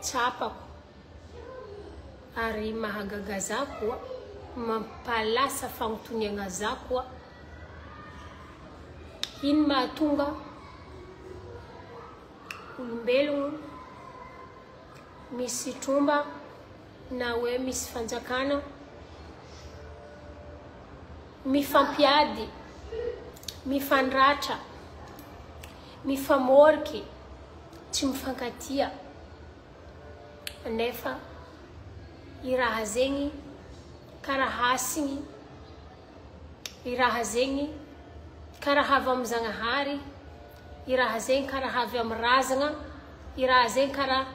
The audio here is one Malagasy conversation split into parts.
tsapako ary mahagaga za koa mampalasa fagnontoniagna za koa ino mahatonga olombelogno misy tromba na hoe misy fanjakana mifampiady mifandratra mifamoriky tsy mifankatia nefa i raha zegny karaha asigny i raha zegny karaha avy amin'ny Zagnahary i raha zegny karaha avy amin'ny razagna i raha zegny karaha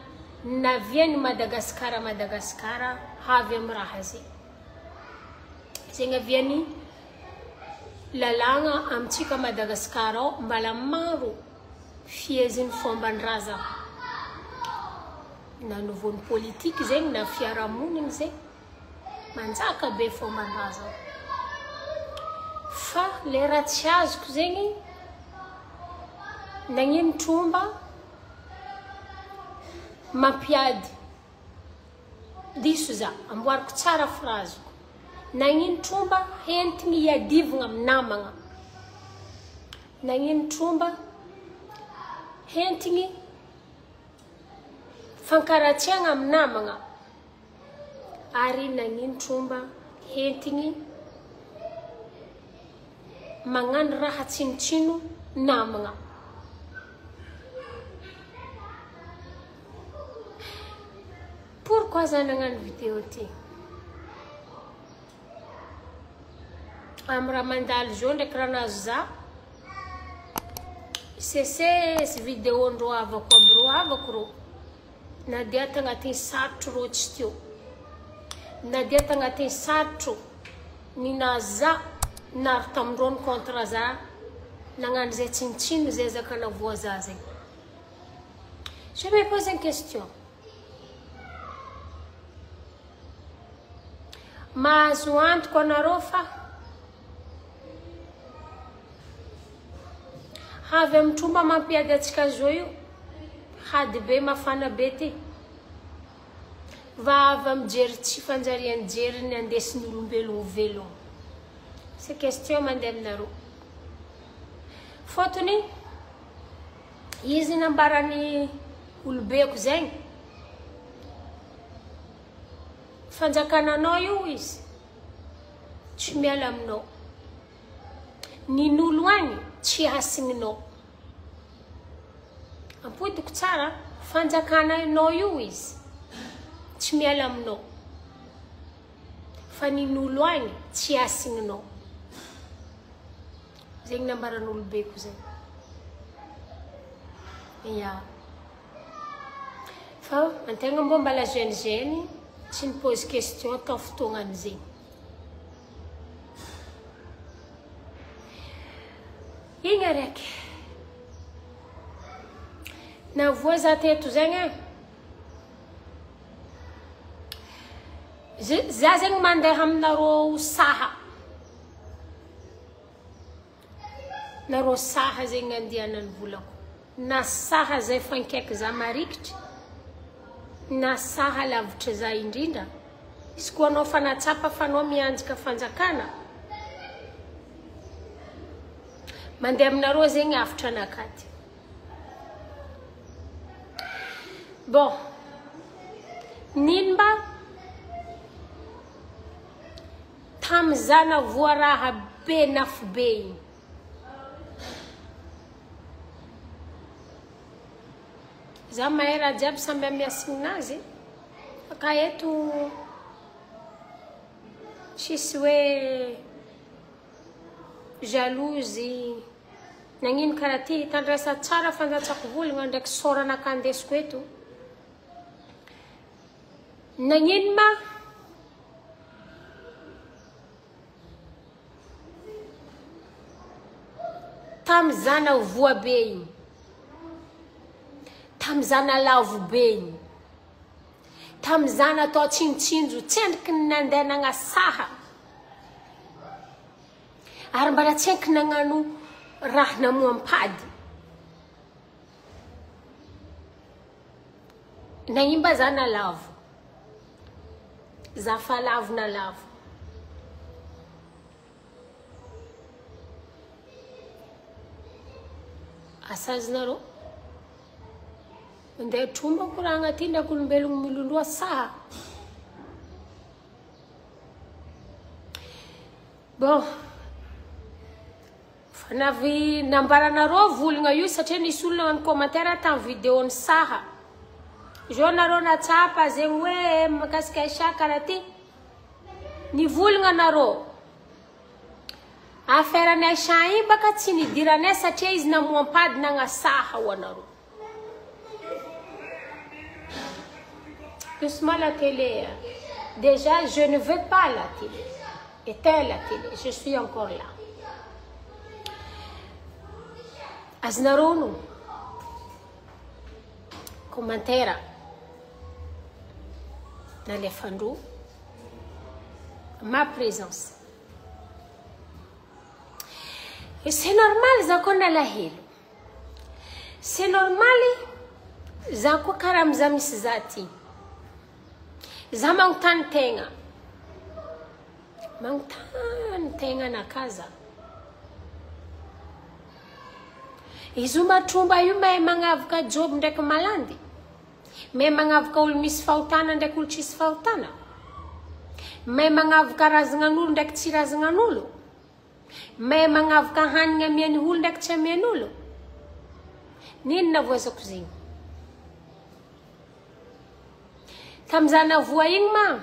naviany Madagasikara avy amin'ny raha zegny zegny aviany lalagna amintsika Madagasikara ao mbala maro fieziny fomban-drazana na novony politique zegny na fiarahamonigny zegny manjaka be fomban-drazana fa le raha tsy azoko zegny nagnino tromba mampiady diso za amboariko tsara frazeko nagnino tromba hentigny iadivagna amin'ny namagna nagnino tromba hentigny fankaratsiagna amin'ny namagna ary nagnino tromba hentigny magnano raha tsinotsino namagna pourquoi za nagnano vidéo ty amin'ny raha mandalo zao ndraiky raha nazo za sesesy vidéo ndro avako aby ro avako ro na dia tagnatin'ny sarotro ro tsy teo na dia tagnatin'ny sarotro ninaza nary tamindrô ny contre za nagnano zay tsinitsino zay zakana voaza zegny je me pose une question mahazo antoko anareo fa avy amin'ny tromba mampiady atsika zao io hady be mafana be ty va avy mijery tsy fanjariany jeriny andesiny olombelogno velogno c'est question mandeha aminareo fotony izy nambarany olobeko zegny fanjakananao io izy tsy miala aminao nin'olo agny tsy asigninao ampodiko tsara fanjakananao io izy tsy miala aminao fa nin'olo agny tsy asigninao zegny nambaran'olobeko zegny ya fa antegna mbô mbala jeune tsy ny pose question atao fotoagnany zegny igny araiky na voa za teto zegny za zegny mandeha aminarô saha narô saha zegny andianany volako na saha zay fankaiky za marikitry na saha lavitra za indrindra izy koa anao fanatsapa fanao mianjaka fanjakana mandeha aminarô zegny afitra anakaty bon nino mba tamizana voaraha be nafo be igny za mahay raha jiaby samby amiasignazy ka eto tsisy hoe jalouse nagnino karaha ty tandrasa tsara fandatsako volagna ndraiky soranaka andesiko eto nagnino ma tamizana voa be igny tamizana lavo be igny tamizana atao tsinotsinjo tsy endriky nandeha nagnasaha ary mbala tsy enky nagnano raha namoampady naimba za na lavo za fa lavo na lavo asazinaro nde tromba kuranga tinda kolombelogno miloloa saha bon fanavy nambaranareo volagna io satria nisy olona amin'ny commentaire tamin'ny vidéo ny saha jo nareo natsapa zegny hoe makasika Aïcha karaha ty ny volagna nareo affaire ny Aïcha iny baka tsy nidiranay satria izy namoampady nagnasaha ho anareo. Doucement la télé. Déjà, je ne veux pas la télé. Éteins la télé. Je suis encore là. Aznarono. Commentaire. Dans les fandous. Ma présence. Et c'est normal, zakona la hilo. C'est normal, zako karam zamis zati. Zamangtan tenga. Mangtan tenga na kaza. Izuma tromba io may magnavaka job ndraiky malandi. May magnavaka olo misy fahotana ndraiky olo tsisy fahotana. May magnavaka razanan'olo ndraiky tsy razanan'olo. May magnavaka hanigna amian'ny olo ndraiky tsy amian'olo. Ninona voazako zegny? Tamzana voa igny ma.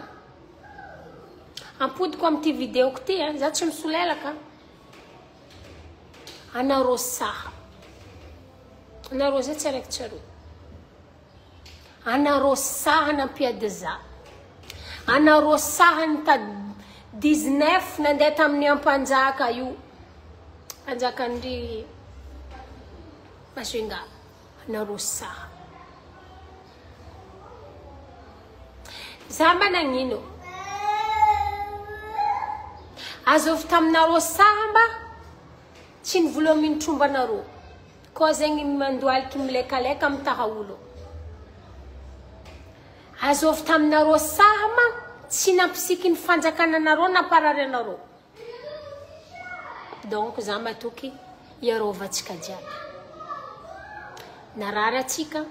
Ampodiko amty vidéo ko ty, za tsy misolelaka. Anareo saha. Anareo zay tsy araiky tsaroa. Anareo saha nampiady za. Anareo saha nitady 19 nandeha tamin'ny ampanjaka io. Anjakandry Masvinga. Anareo saha. Zamba nagnino. Azovy taminareo sahamba tsy nivola amin'ny trombanareo. Koa zegny mandoaliky milekaleka mitaha olo. Azovy taminareo sahamba tsy nampisiky ny fanjakananareo na pararenareo. Donc za matoky iarovantsika jiaby. Narara atsika.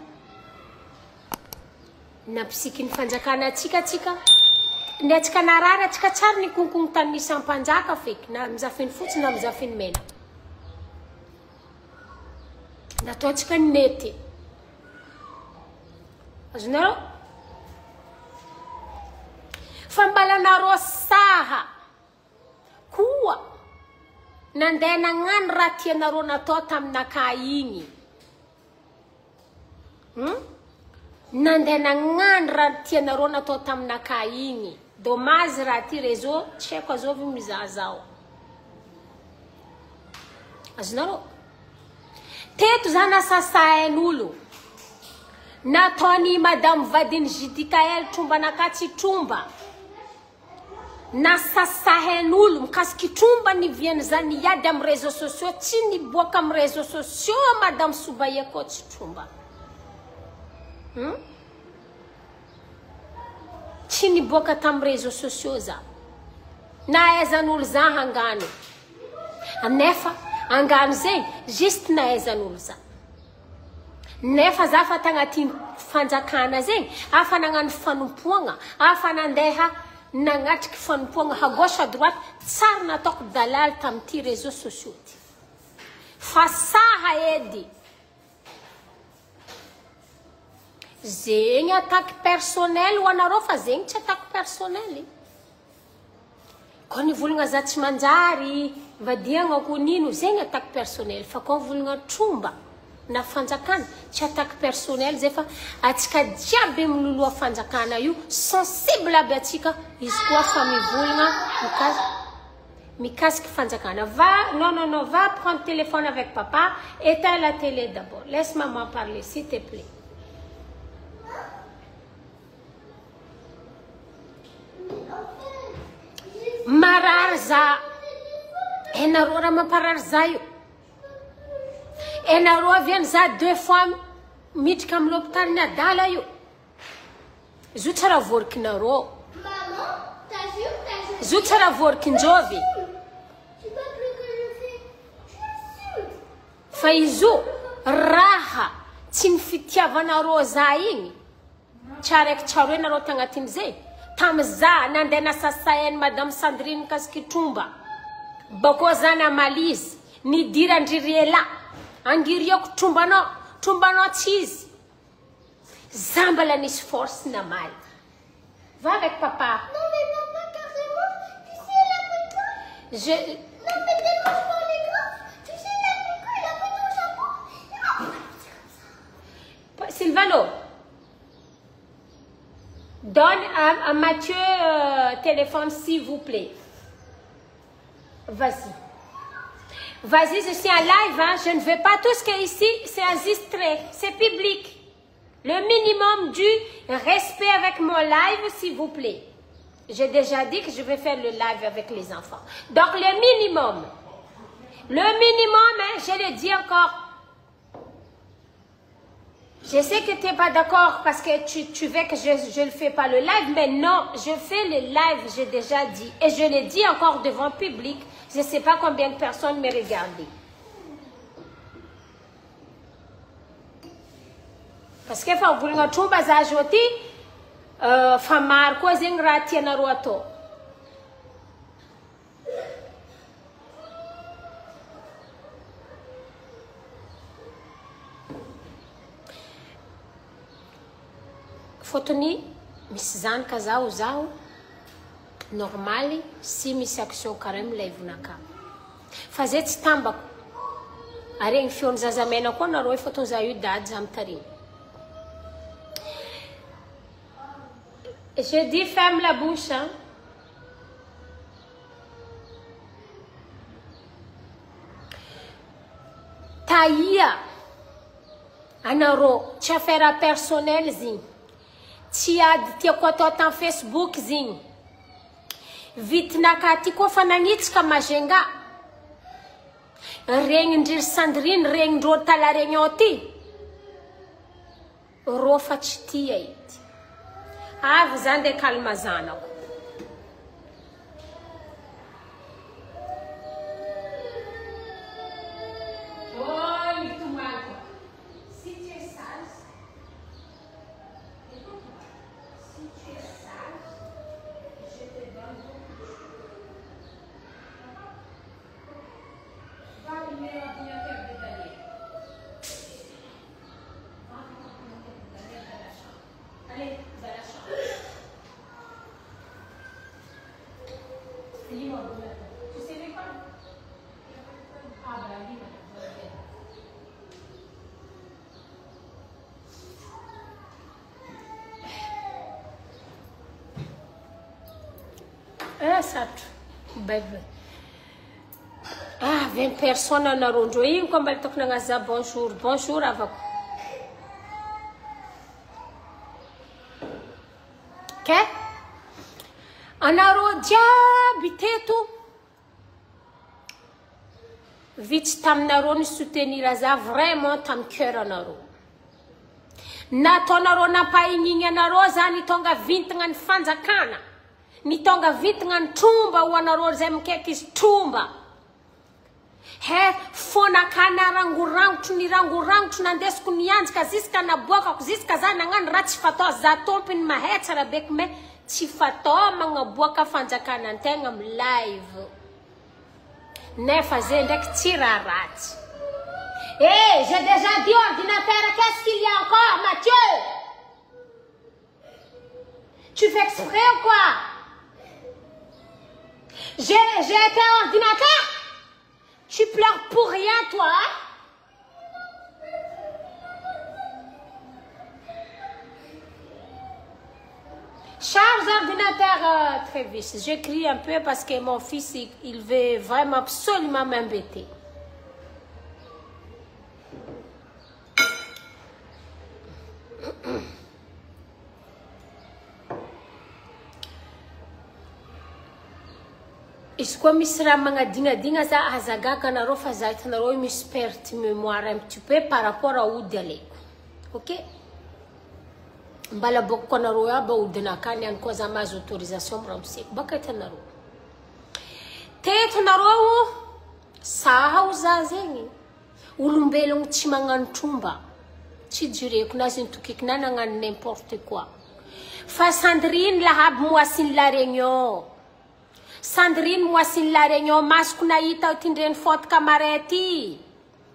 Nampisiky ny fanjakana atsika. Ndre atsika narara atsika tsara ny konkogny tany nisy ampanjaka feky. Na mizafiny fotsy na mizafiny mena. Natao atsika ny mety. Azonareo? Fambalanareo saha. Koa. Nandeha nagnano raha tianareo natao taminaka igny. Nandeha nagnano raha tianareo natao taminaka igny. Dommage raha ty réseau tsy haiko azovy mizaha zao. Azonareo? Teto za nasasahan'olo. Nataony madame vadiny JDKL tromba nakatsy tromba. Nasasahan'olo mikasiky tromba niviany zany iady amin'ny réseaux sociaux tsy niboaka amin'ny réseaux sociaux madame Soubayako tsy tromba. Tsy niboaka tamin'ny réseaux sociaux za. Nahaizan'olo za hangano. Nefa angano zegny juste nahaizan'olo za. Nefa za fa tagnaty fanjakana zegny afa nagnano fanompoagna, afa nandeha nagnatriky fanompoagna à gauche à droite tsara nataoko dalal tamin'ty réseaux sociaux ty. Fa saha edy. Zegny attaque personnelle ho anareo fa zegny tsy attaque personnelle. Koa ny volagna za tsy manjary vadiagna ko nino zegny attaque personnelle. Fa koa volagna tromba na fanjakana tsy attaque personnelle zay fa atsika jiaby miloloha fanjakana io sensible aby atsika izy koa fa mivolagna mikasiky fanjakana. Va, non, va prendre téléphone avec papa, éteins la télé d'abord. Laisse maman parler s'il te plaît. Marar za. Enareo raha mamparar za io. Enareo aviany za 2 fois miditra amin'ny l'hôpital ny adala io. Zutsara vorkinaro. Maman, t'as vu ou t'as joué? Zutsara vorkinjovi. Tu vois plus que je fais. Tu assumes. Faizo raha tsy nifitiavanareo za igny. Tsaraiky tsaroenareo tagnatin' zay. Tamza nandeha nasasainy Madame Sandrine Kaskitromba. Bako zana malizy. Nidirandririela. Angirioko trombanao tsy izy. Zambala nisy force na mal. Va avec papa. Non mais maman, carrément, tu sais l'abricot. Non mais dérange pas l'écran. Tu sais l'abricot, il a pris ton chapeau. Sylvano, donne à Mathieu téléphone s'il vous plaît. Vas-y. Vas-y, je suis en live, hein. Je ne veux pas tout ce qui est ici, c'est enregistré, c'est public. Le minimum du respect avec mon live, s'il vous plaît. J'ai déjà dit que je vais faire le live avec les enfants. Donc, le minimum, hein, je le dis encore. Je sais que tu n'es pas d'accord parce que tu veux que je ne fais pas le live, mais non, je fais le live, j'ai déjà dit. Et je le dis encore devant le public. Je ne sais pas combien de personnes me regardent. Parce que fa vulagna tromba za joti fa maro koa zegny raha tianareo atao. Fotony misy zanaka zaho normaly sy misy action karaha milaivonaka. Fa zay tsy tambako. Aregny fiony zazamena koa nareo efa fotony za io dady za mitarimy. Je dis ferme la bouche. Hein? Taïa. Anaro, tsy affaire personnelle zigny. Tsy ady tiako atao tan Facebook zigny. Vitinaka ty koa fa nagnitsika mazenga. Regnindry Sandrine, regnindrô talaregny ao ty. Rô fa tsy tia ity. Avy zany de kalma zanako. Oh, mitomako. Si tu es sage, si tu es sage, je te donne beaucoup. Va allumer l'ordinateur de Daniel. Va allumer l'ordinateur de Daniel dans la chambre. Allez, dans la chambre. Tu sais l'école? Ah, ben, lui, ah, ça, bébé. Ah, 20 personnes en arrondro. Ino koa mbala tokony agnaza bonjour. Bonjour avako. Ok? Anaro jiaby teto. Vitsy taminareo ny soutenir za vraiment tamin'ny cœur anareo. Nataonareo nampahignigny anareo zany tonga vintagna ny fanjakana. Ny tonga vintagna ny tromba ho anareo zay mikaiky izy tromba. Fonakana rangorangotro ny rangorangotro nandesiko nianjika ziska naboakako ziska za nagnano raha tsy fatao za tompony mahay tsara beky me tsy fatao magnaboaka fanjakana antegna amin'ny live. Nefa zay ndraiky tsy raha ratsy. J'ai déjà dit ordinateur, qu'est-ce qu'il y a encore, Mathieu? Tu fais exprès ou quoi? J'ai été ordinateur? Tu pleures pour rien, toi? Charge ordinateur, Travis. J'écris un peu parce que mon fils, il veut vraiment absolument m'embêter. Izy koa misy raha magnadignadigna za hazagaka anareo fa za hitanareo misy perte mémoire un petit peu par rapport à ody alaiko. Ok? mbala boko na roya ba udina kani an koza mais autorisation ramsek bakata na ro teto na ro saha uzazeni ulumbelong tsy magnano tromba tsy direko na zin tokikina nagnano n'importe quoi fa Sandrine lahab moasin la réunion Sandrine moasin la réunion masku na ita tindren foto kamarety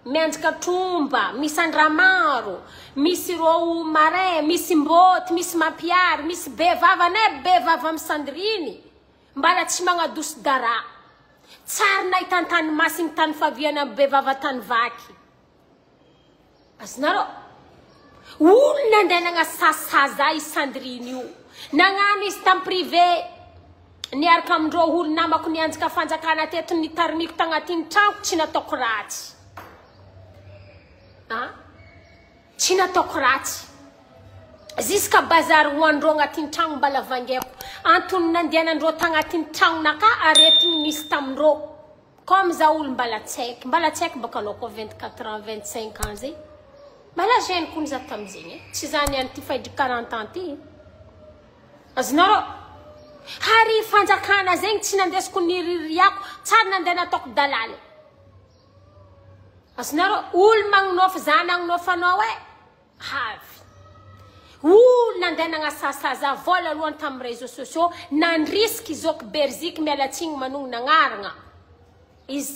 menjka tromba misy andramaro misy ro mare misy mbot misy mapiar misy bevava ne bevava am Sandrine mbala tsy magnadoso dara tsar na itantany masing tany faviana bevava tany vaky asnaro ulna ndenanga sasaza Sandrine io nagnano izy tam privé niaraka amindreo olo namako nianjaka fanjakana teto nitarniko tagnatin'ny trano tsy nataoko ratsy tsy nataoko ratsy ziska bazary hoandreo agnatin'ny trano mbala vangeko antony nandehanandreo tagnatin'ny tranonaka aretigny nisy tamindreo comme za olo mbala tsaiky baka anao ko 24 ans 25 ans zay mbala jeune kony za tamizegny tsy zany any ty faidry 40 ans ty azonareo hari fanjakana zegny tsy nandesiko niririako tsary nandeha nataoko dalala azonareo olo magnofa zanagnofa anao havy olo nandeha nagnasasaza vola alohany tamin'ny réseaux sociaux nandrisky izoko berziky mialatsiny manogno nagnaragna izy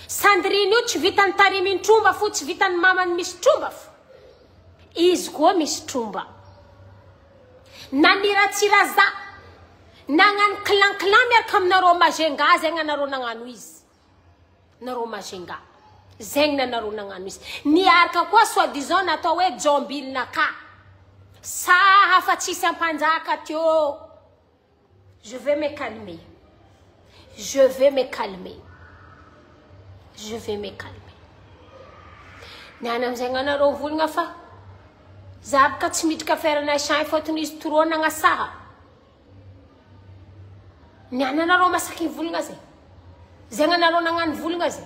Sandrine io tsy vitany tarimy tromba fo tsy vitany mamany misy tromba fo izy koa misy tromba naniratsiraza nagnano clan miaraka aminareo magenga zegny anareo nagnano izy nareo magenga zegny nanareo nagnano izy niaraka koa soi-disant natao hoe jombilnaka saha fa tsisy ampanjaka teo je vais me calmer niana amizegny anareo volagna fa zabaka tsy miditra ferana chan fotony izy toro nagnasaha niana anareo masaky volagna zay zegny anareo nagnano volagna zay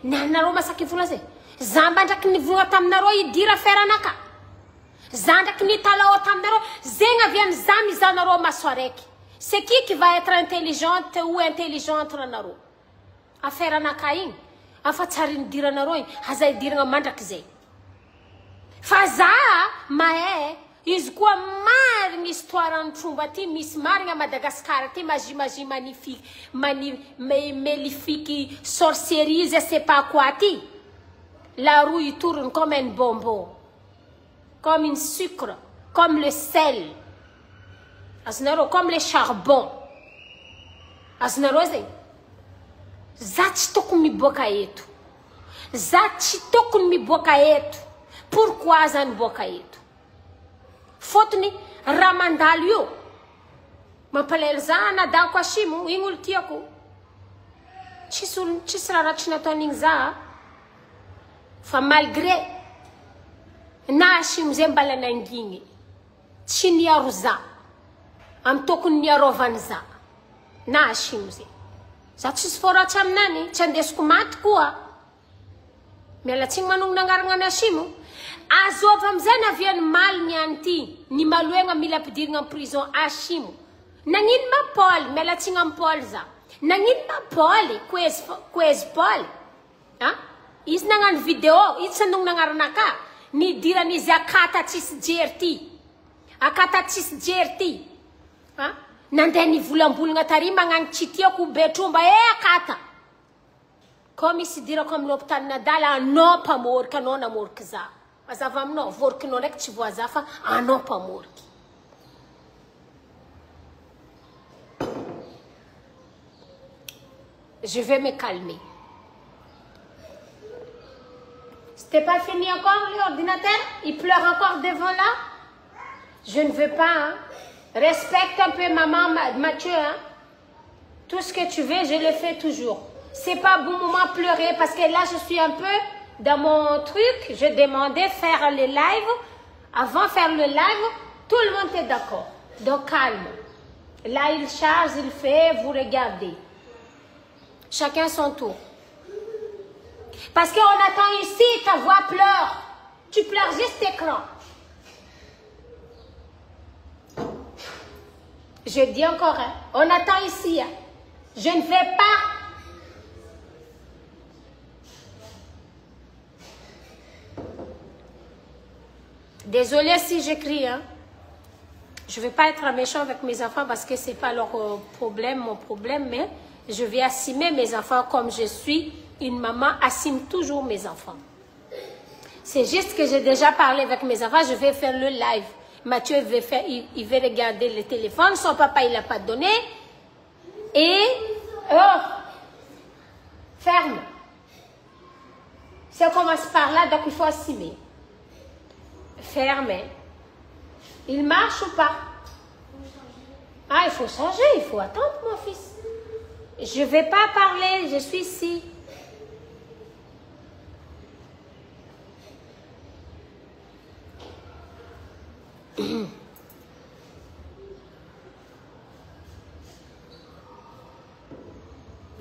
niana anareo masaky volagna zay zamba ndraky nivolagna taminareo idira feranaka zandraky nitalao taminareo zegny avy amza mizanareo maso araiky c'est qui va être intelligente ou intelligente ranareo aferanaka igny afa tsary nidiranareo igny aza idiragna mandraky zay fa za mahe izy koa marigny histoire tromba ty misy marigny Madagascar ty magie magnifique sorcellerie je sais pas quoi ty la roue il tourne comme un bonbon comme une sucre comme le sel azonareo comme le charbon azonareo zegny za tsy tokony miboaka eto pourquoi za niboaka eto fotony raha mandalo io mampalelo za nadako ashimo igny olo tiako tsisy raha ratry nataon'igny za fa malgré na ashimo zay mbala nangigny tsy niaro za am tokony niarovany za na ashimo zay za tsisy foratsy aminany tsy andesiko maty koa mialatsigny manongo nangaragna ny ashimo azova amizay naviany maly niany ty ny maloegna mila ampidirigna am prison ashimo nagnino ma Paul mialatsigny am Paul za nagnino ma Paul quez Paul izy nagnano vidéo izy tsy nanongo nangaranaka nidiran'izy akata tsisy jery ty nandeha nivolambolagna tary magnano tsy tiako be tromba akata comme misy dirako amin'ny lopitany nadala anao mpamoriky anao namoriky za mazava aminao vorikinao ndraiky tsy voaza fa anao mpamoriky je vais me calmer c'était pas fini encore l'ordinateur il pleure encore devant là je ne veux pas respecte un peu maman Mathieu tout ce que tu veux je le fais toujours c'est pas bon moment pleurer parce que là je suis un peu dans mon truc je demandais faire le live avant faire le live tout le monde est d'accord donc calme là il charge il fait vous regardez chacun son tour parce qu'on attend ici ta voix pleure Tu pleures juste écran. Je dis encore, hein, on attend ici. Hein. Je ne vais pas. Désolée si j'écris. Hein. Je ne vais pas être méchant avec mes enfants parce que ce n'est pas leur problème, mon problème, mais je vais assumer mes enfants comme je suis. Une maman assume toujours mes enfants. C'est juste que j'ai déjà parlé avec mes enfants, je vais faire le live. Mathieu il veut regarder le téléphone, son papa il l'a pas donné. Et, oh, ferme. Ça commence par là, donc il faut assumer. Ferme. Il marche ou pas? Ah, il faut changer, il faut attendre mon fils. Je ne vais pas parler, je suis ici.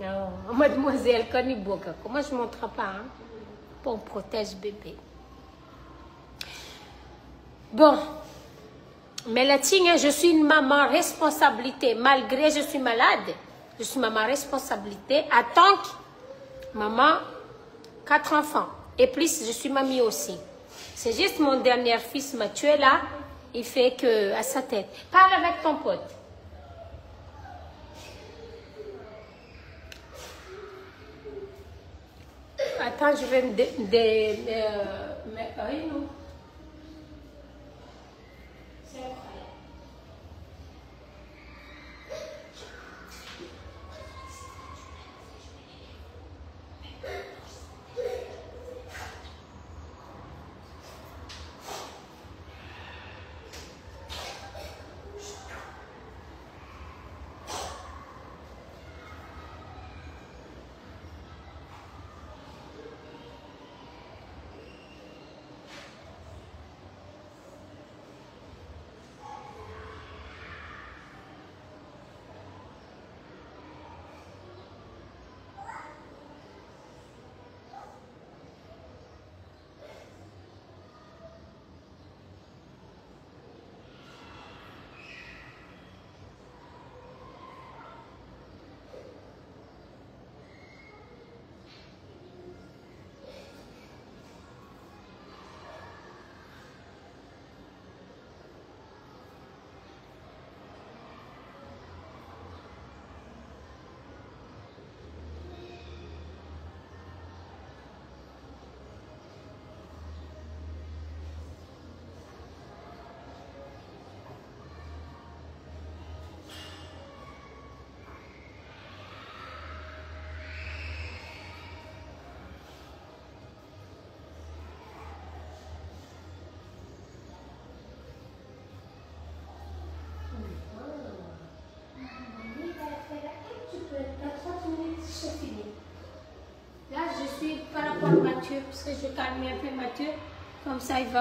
Oh, mademoiselle Kaniboka, comment je ne montre pas, hein? On protège bébé. Bon, mais la tigne, je suis une maman responsabilité, malgré je suis malade, je suis maman responsabilité, à tant que maman, 4 enfants, et plus je suis mamie aussi. C'est juste mon dernier fils Mathieu là, il fait que à sa tête. Parle avec ton pote. Attends, je vais me... non. C'est incroyable. Là, je suis par rapport à Mathieu, parce que je calme un peu Mathieu, comme ça il ne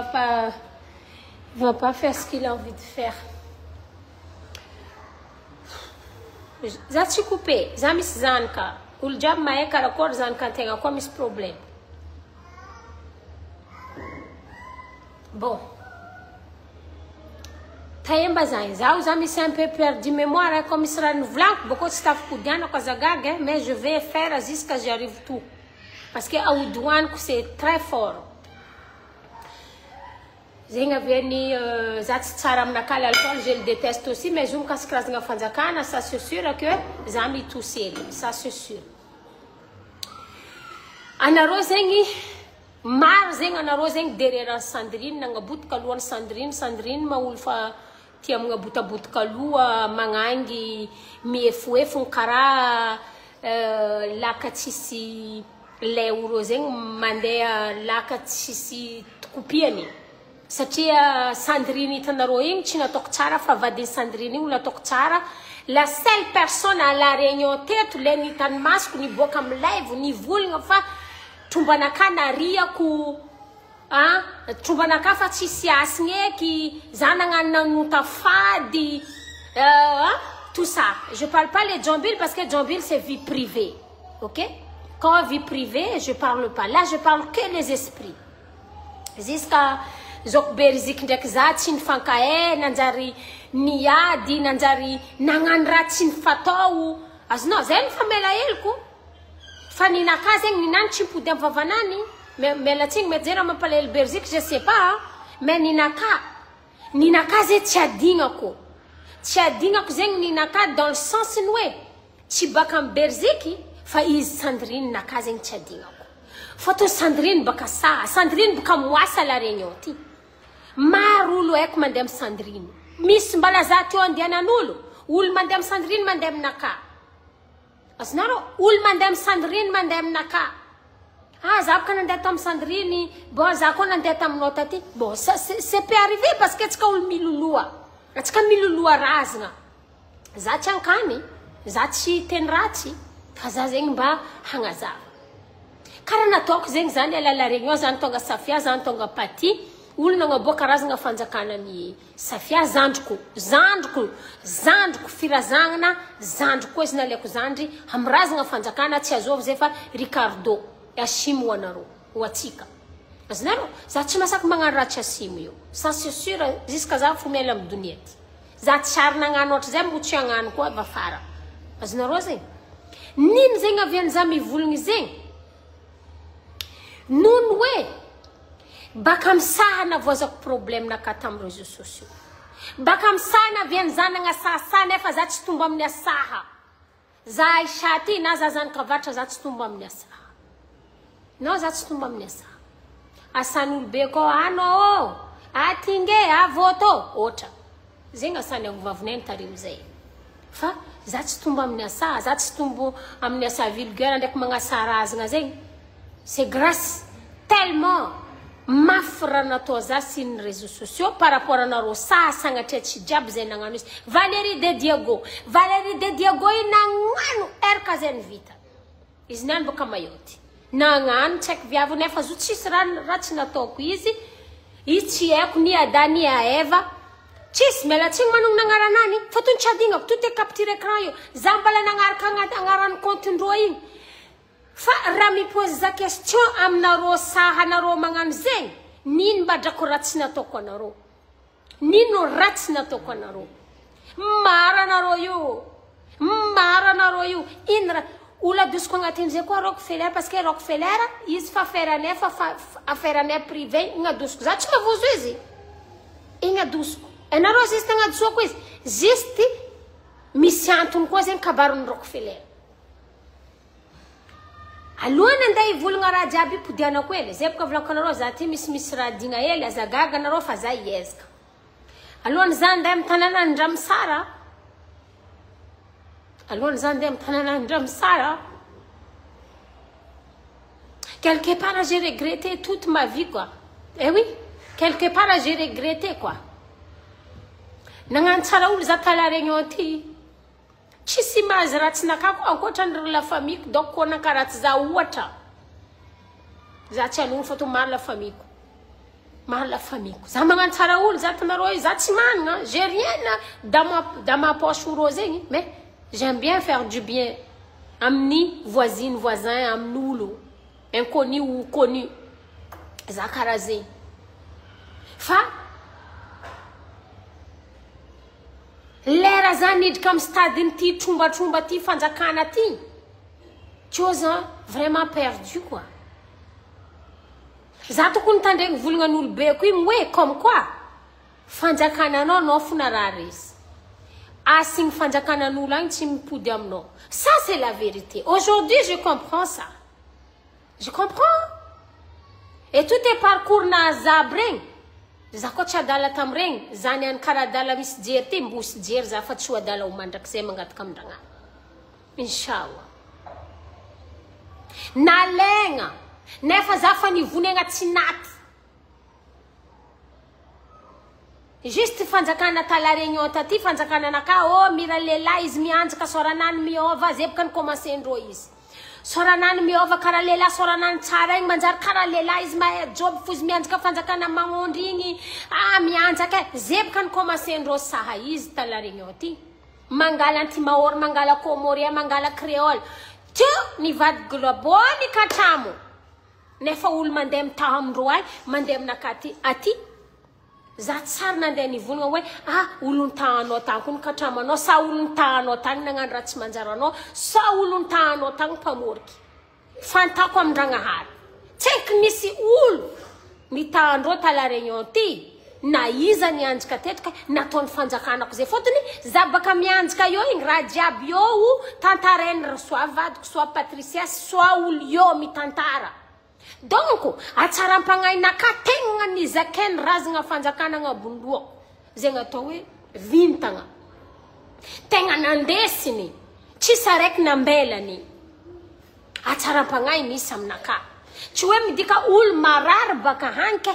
va pas faire ce qu'il a envie de faire. Zati coupé, zamis zanka, uljab maye karakor zanka tenga comme ce problème. Bon. Taïmba zain, zamis c'est un peu perdu mémoire, hein, comme il sera renouvelable, beaucoup de staff koudiana kozagaga, mais je vais faire jusqu'à ce que j'arrive tout. Parce que Aoudouane, c'est très fort. Zenga veni zati tsaram nakala alcool, je le déteste aussi, mais je me casse crasse nga fanzakana, ça c'est sûr que zami tout seul, ça c'est sûr. Anaro zengi mar zenga anaro zeng derrière Sandrine nga but kaluan Sandrine maulfa tiam nga buta but kalua mangangi miefuefu kara lakatisi l'euro zeng mandea lakatsisi kupiani satria Sandrine tanaro ing china tokchara fa vadin Sandrine ou la tokchara la seule personne à la réunion tête leni tan masque ni bokam live ni vulnga fa tumbanaka na ria ku tumbanaka fa tsisi asnge ki zananga nanuta fadi tout ça. Je parle pas les Jambil parce que Jambil c'est vie privée. OK? Quand vie privée, je parle pas. Là, je parle que les esprits. Ziska zok berzik ndraiky za tsy nifankahe nanjary niady nanjary nagnano raha tsy nifatao azonao zay nifamela heliko fa ninaka zegny ninany tsy mipody amin'ny vavanany melatsiny mety zay raha mampalahelo berzik je sais pas mais ninaka zay tsy adignako zegny ninaka dans le sens ny hoe tsy baka amin'ny berziky fa izy Sandrine naka zegny tsy adignako fotony Sandrine baka Sandrine baka moasa la réunion ty maro olo haiko mandeha amin'ny Sandrine misy mbala za teo andehanan'olo olo mandeha amin'ny Sandrine mandeha aminaka azonareo olo mandeha amin'ny Sandrine mandeha aminaka za baka nandeha tamin'ny Sandrine bon za koa nandeha taminao taty bon c'est peut arriver parce que atsika olo miloloha razana za tsy ankany za tsy teny ratsy fa za zegny mba hagnazava karaha nataoko zegny zany alala réunion zany tonga Safia zany tonga Paty olo nagnaboaka karazagna fanjakanany Safia zandriko firazagnana zandriko koa izy naleko zandry amrazagna fanjakana tsy azovy zay fa Ricardo asimo ho anareo ho atsika azonareo za tsy masaky magnano raha tsy asimo io ça c'est sûr jusqu'à za fo miala amin'ny donia ty za tsary nagnano ohatra zay motsy agnano koa va fara azonareo zegny nino zegny aviany za mivolagny zegny nono hoe baka misahana voazako problème naka tamin'ny réseaux sociaux baka misahana aviany za nagnasasa nefa za tsy tombo amin'ny asaha za isaty na za zany kavatra za tsy tombo amin'ny asaha no za tsy tombo amin'ny asaha asan'olo be ko anao atinge avoto ohatra zegny asany avovavonay tarimo zay fa za tsy tombo amin'ny asaha za tsy tombo amin'ny asaha vulgaire ndraiky magnasarazagna zegny c'est grâce tellement mafy raha natao za sy ny réseaux sociaux par rapport anareo sagnatria tsy jiaby zay nagnano izy Valérie de Diego io nagnano erka zay ny vita izy niany boka mayoty nagnano tsy haiko viavo nefa zo tsisy raha tsy nataoko izy tsy haiko ni Adam ni Eva tsisy mialatsiny manogno nagnaranany fotony tsy adignako tout est capture écran io za mbala nagnaraka agnarany compte-ndreo igny fa raha mipose za question aminareo sahanareo magnano zegny nino mba drako ratsy nataoko anareo nino ratsy nataoko anareo mara anareo io ino raha olo adosiko agnatin'izay koa Rockefeller parce que Rockefeller izy fa affaire anay privé igny adosiko za tsy mavozo izy igny adosiko anareo juste agnadosoako izy juste misy antony koa zegny kabaron'ny Rockefeller alohany andeha hivolagna raha jiaby ipodianako hely zay boka volako anareo za ty misy raha digna hely azagaga anareo fa za hiezaka alohany za andeha amin'ny tanàna Andramsara quelque part j'ai regretté toute ma vie quoi oui quelque part j'ai regretté quoi nagnano tsara olo za tala réunion ty tsisy mahazy ratsy nakako ankoatrany la famille donc koa nakaratsy za ohatra za tsy alogno fa to maro la famille za magnano tsara olo za tanareo za tsy managna j'ai rien dans ma poche oro zegny mais j'aime bien faire du bien amin'ny voisin amin'ny olo inconnu ou connu za karaha zegny fa lera za nidika amin'ny stadiny ty trombatromba ty fanjakana ty chose vraiment perdu quoi za tokony tandregny volagna be ko igny hoe comme quoi fanjakananao fona raha resy asigny fanjakanan'olo agny tsy mipody aminao ça c'est la vérité aujourd'hui je comprends ça et tout est parcours na azab regny za koa tsy adala tamregny za niany karaha adala misy jery ty mbosy jery za fa tsy ho adala ho mandrakizay mangataka amindragnana inshallah nalegna nefa za fa nivonegna tsy naty juste fanjakana tala réunion taty fanjakana naka mira lehilahy izy mianjaka soranany miova zay boka nikomansé ndreo izy soranany miova karaha lehilahy soranany tsara igny manjary karaha lehilahy izy mahay job fo izy mianjaka fanjakana magnondry igny mianjaka zay boka nikomansé ndreo saha izy tala réunion ty mangala antimahory mangala comorien mangala créole teo nivady global katramo nefa olo mandeha mitaha amindreo ay mandeha aminaka aty za tsara nandeha nivonana hoe olo nitahanao tany koa nikatramanao sa olo nitahanao tany nagnano raha tsy manjaranao sa olo nitahanao tany mpamoriky fantako amin-dragnahary tsy haiko misy olo nitahandreo tala réunion ty na iza nianjika tetika nataony fanjakanako zay fotony za baka mianjika eo igny raha jiaby eo tantarainy soa vadiko soa Patricia soa olo eo mitantara donc atsaram-pagnainaka tegna nizakeny razagna fanjakana agnabondoa zay atao hoe vintagna tegna nandesiny tsisy araiky nambelany atsaram-pagnay misy aminaka tsy hoe midika olo marary baka hanke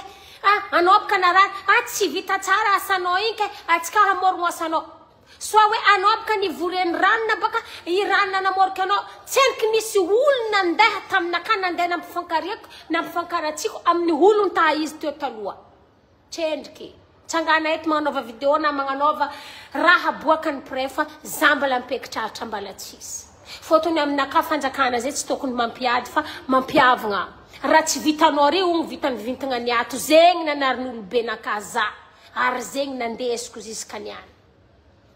anao baka narary tsy vita tsara asanao igny ke atsika hamorogno asanao soa hoe anao baka nivoreny ranona baka i ranona namorika anao tseriky misy olo nandeha taminaka nandeha nampifankaratsiko amin'ny olo ntaha izy teo taloha tsendriky tsangana eto magnanova vidéo na magnanova raha boakany prefa za mbala mipekitraritra mbala tsisy fotony aminaka fanjakana zay tsy tokony mampiady fa mampiavagna raha tsy vitanao ry ogny vitany vintagna niato zegny nanarin'olobe nakaza ary zegny nandesiko ziska niany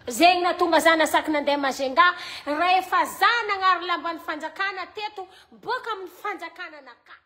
zegny natonga za nasaky nandeha mazenga rehefa za nagnary lambany fanjakana teto boaka amin'ny fanjakana naka